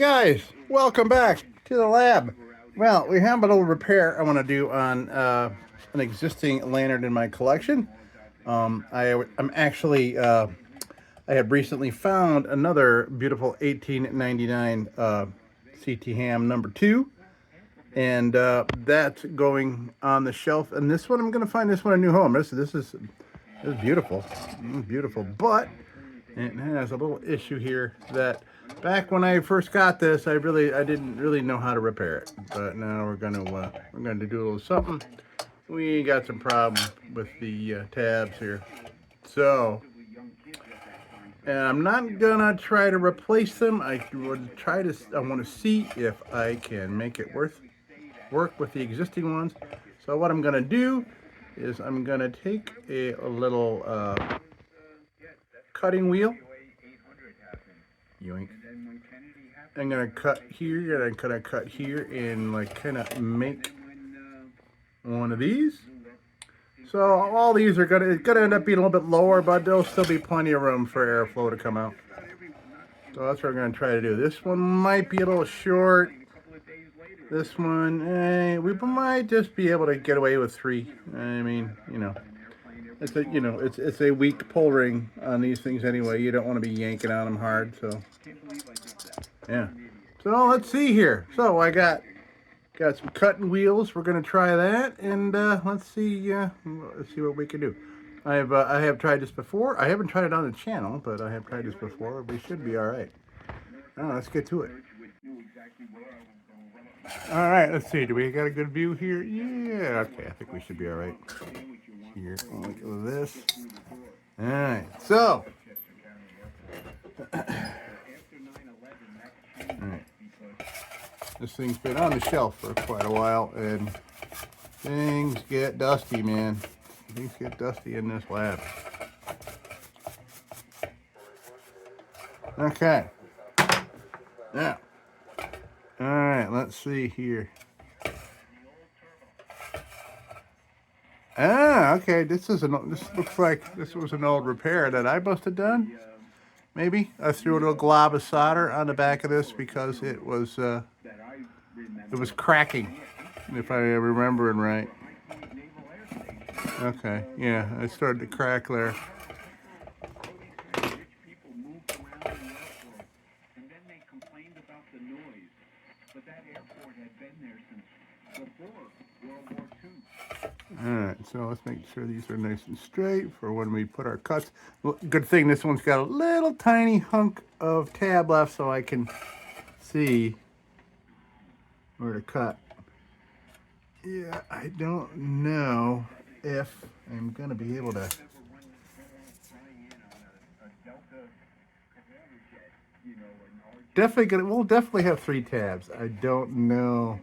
Guys, welcome back to the lab. Well, we have a little repair I want to do on an existing lantern in my collection. I'm actually I have recently found another beautiful 1899 CT Ham #2, and that's going on the shelf. And this one, I'm going to find this one a new home. This is beautiful, beautiful, but it has a little issue here that back when I first got this, I didn't really know how to repair it. But now we're gonna do a little something. We got some problem with the tabs here, so and I'm not gonna try to replace them. I want to see if I can make it work with the existing ones. So what I'm gonna do is I'm gonna take a little cutting wheel. Yoink. I'm gonna cut here, and I'm gonna cut here, and like kind of make one of these. So all these are gonna end up being a little bit lower, but there'll still be plenty of room for airflow to come out. So that's what we're gonna try to do. This one might be a little short. This one, we might just be able to get away with 3. I mean, it's a weak pull ring on these things anyway. You don't want to be yanking on them hard, so yeah. So let's see here. So I got some cutting wheels. We're gonna try that, and let's see what we can do. I have tried this before. I haven't tried it on the channel, but I have tried this before. We should be all right. Let's get to it. All right, let's see. Do we got a good view here? Yeah. Okay, I think we should be all right. Here, look at this. All right. So. All right. This thing's been on the shelf for quite a while, and things get dusty, man. Things get dusty in this lab. Okay. Now, all right, let's see here. Okay. This looks like this was an old repair that I must have done. Maybe I threw a little glob of solder on the back of this because it was cracking, if I remember it right. Okay, yeah, it started to crack there. Alright, so let's make sure these are nice and straight for when we put our cuts. Well, good thing this one's got a little tiny hunk of tab left so I can see where to cut. Yeah, I don't know if I'm gonna be able to. We'll definitely have 3 tabs. I don't know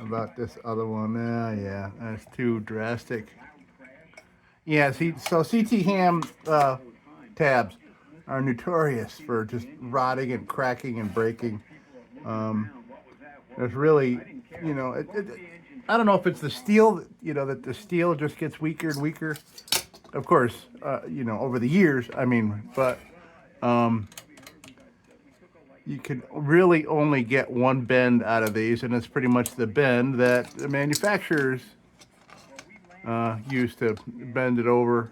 about this other one. Yeah, that's too drastic. Yeah, so CT Ham tabs are notorious for just rotting and cracking and breaking. There's really, I don't know if it's the steel, that the steel just gets weaker and weaker. Of course, over the years, but you can really only get one bend out of these, and it's pretty much the bend that the manufacturers use to bend it over.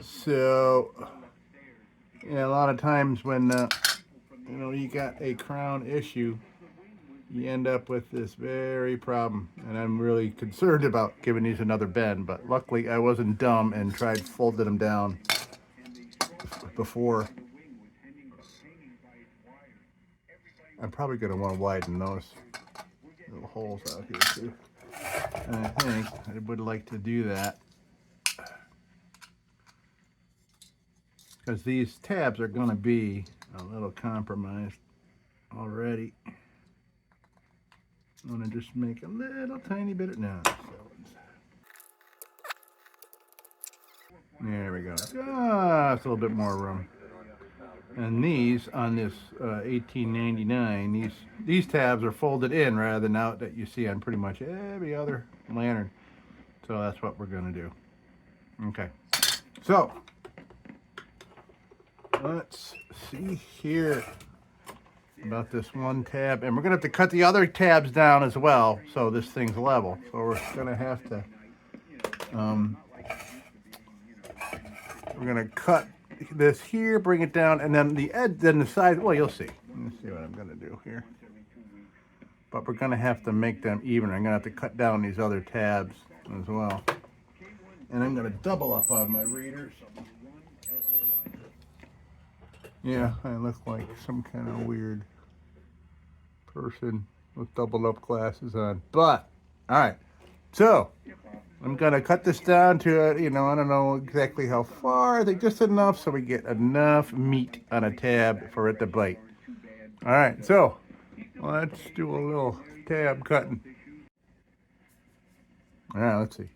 So, yeah, a lot of times when you got a crown issue, you end up with this very problem, and I'm really concerned about giving these another bend. But luckily, I wasn't dumb and tried folding them down before. I'm probably going to want to widen those little holes out here too. And I think I would like to do that because these tabs are going to be a little compromised already. I'm going to just make a little tiny bit of there we go. Just a little bit more room. And these on this 1899, these tabs are folded in rather than out that you see on pretty much every other lantern. So that's what we're going to do. Okay. So let's see here about this one tab, and we're gonna have to cut the other tabs down as well so this thing's level. So we're gonna have to we're gonna cut this here, bring it down, and then the edge, then the side. Well, you'll see. Let's see what I'm gonna do here. But we're gonna have to make them even. I'm gonna have to cut down these other tabs as well, and I'm gonna double up on my readers. Yeah, I look like some kind of weird person with doubled up glasses on. But, all right, so I'm gonna cut this down to, you know, I don't know exactly how far. I think just enough so we get enough meat on a tab for it to bite. All right, so let's do a little tab cutting. All right, let's see.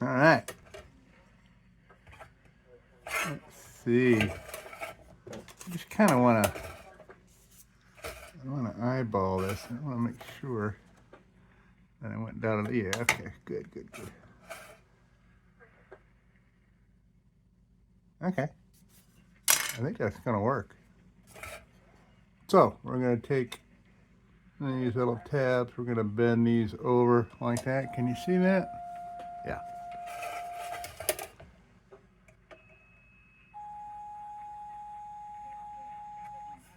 All right. Let's see. I just kind of want to eyeball this. I want to make sure that I went down to the, yeah, okay, good. Okay. I think that's going to work. So we're going to take these little tabs. We're going to bend these over like that. Can you see that? Yeah.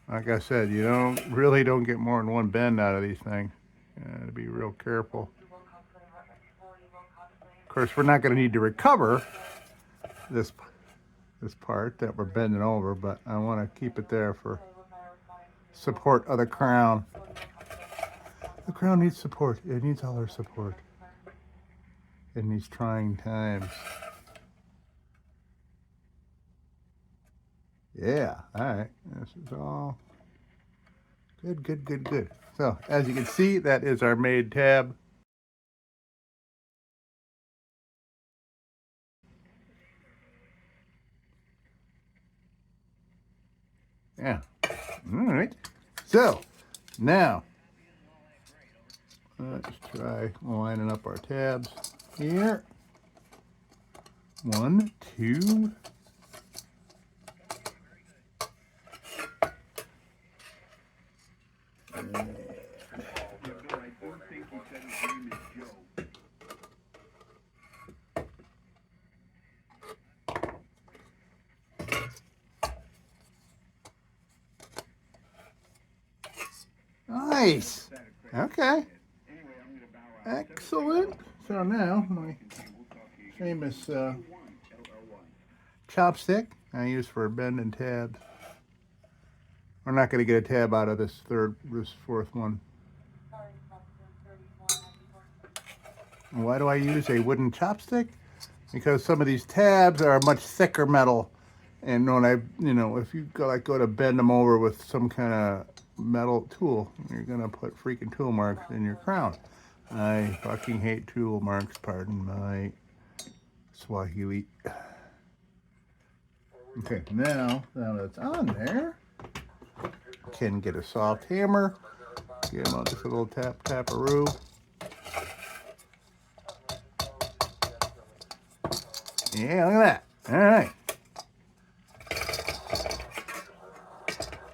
Like I said, you really don't get more than one bend out of these things. You got to be real careful. Of course, we're not going to need to recover this part that we're bending over, but I want to keep it there for support of the crown. The crown needs support. It needs all our support in these trying times. Yeah, all right. This is all good. So, as you can see, that is our made tab. Yeah. All right. So, now, let's try lining up our tabs here. 1, 2. Nice. Okay. Excellent. So now my famous chopstick I use for bending tabs. We're not going to get a tab out of this fourth one. Why do I use a wooden chopstick? Because some of these tabs are much thicker metal, and when if you go to bend them over with some kind of metal tool, you're gonna put freaking tool marks in your crown. I fucking hate tool marks, pardon my Swahili. Okay, now that it's on there, can get a soft hammer, give them just a little tap-a-roo. Yeah, look at that. All right.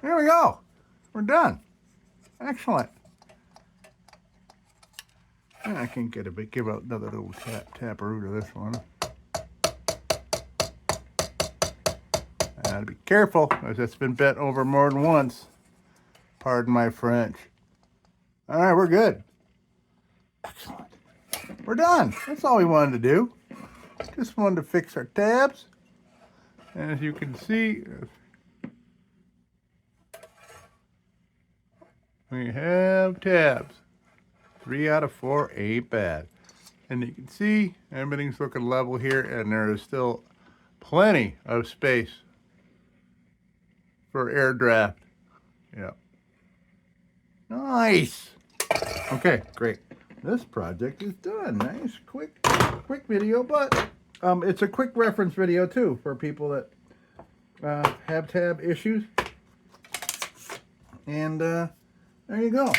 There we go. We're done. Excellent. And I can give out another little tap-a-roo to this one. I gotta be careful, because it's been bent over more than once. Pardon my French. All right, we're good. Excellent. We're done. That's all we wanted to do. Just wanted to fix our tabs. And as you can see, we have tabs. 3 out of 4 ain't bad. And you can see everything's looking level here, and there is still plenty of space for air draft. Yeah. Nice. Okay, great. This project is done. Nice, quick video, but it's a quick reference video too for people that have tab issues. And there you go.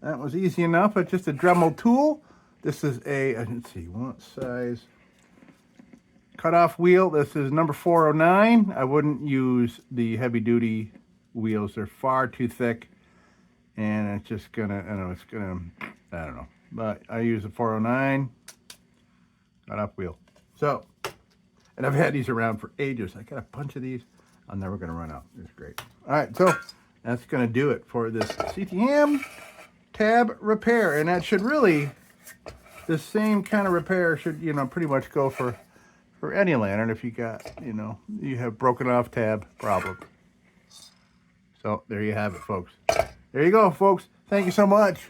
That was easy enough. It's just a Dremel tool. This is a, let's see, what size cutoff wheel. This is number 409. I wouldn't use the heavy duty wheels. They're far too thick. And it's just gonna, I don't know. But I use a 409 cutoff wheel. So, and I've had these around for ages. I got a bunch of these. I'm never gonna run out. It's great. All right, so that's gonna do it for this CT-HAM tab repair. And that should really, the same kind of repair should, pretty much go for any lantern if you got, you have broken off tab problem. So there you have it, folks. There you go, folks. Thank you so much.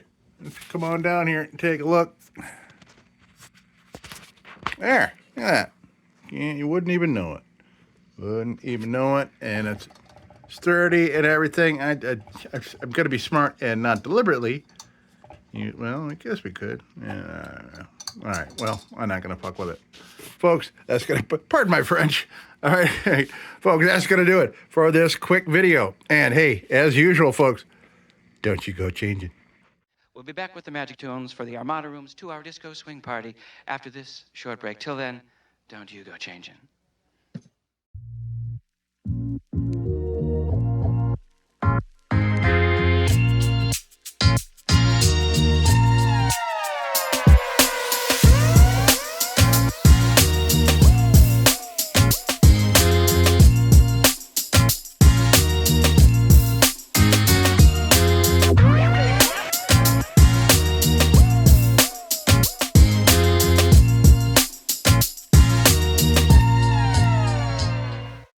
Let's come on down here and take a look. There, look at that. You wouldn't even know it. Wouldn't even know it. And it's sturdy and everything. I'm going to be smart and not deliberately. Well, I guess we could. Yeah, all right, well, I'm not going to fuck with it. Folks, that's going to, pardon my French. All right, folks, that's going to do it for this quick video. And hey, as usual, folks, don't you go changing. We'll be back with the Magic Tunes for the Armada Room's 2-hour disco swing party after this short break. Till then, don't you go changing.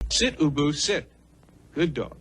Sit, Ubu, sit. Good dog.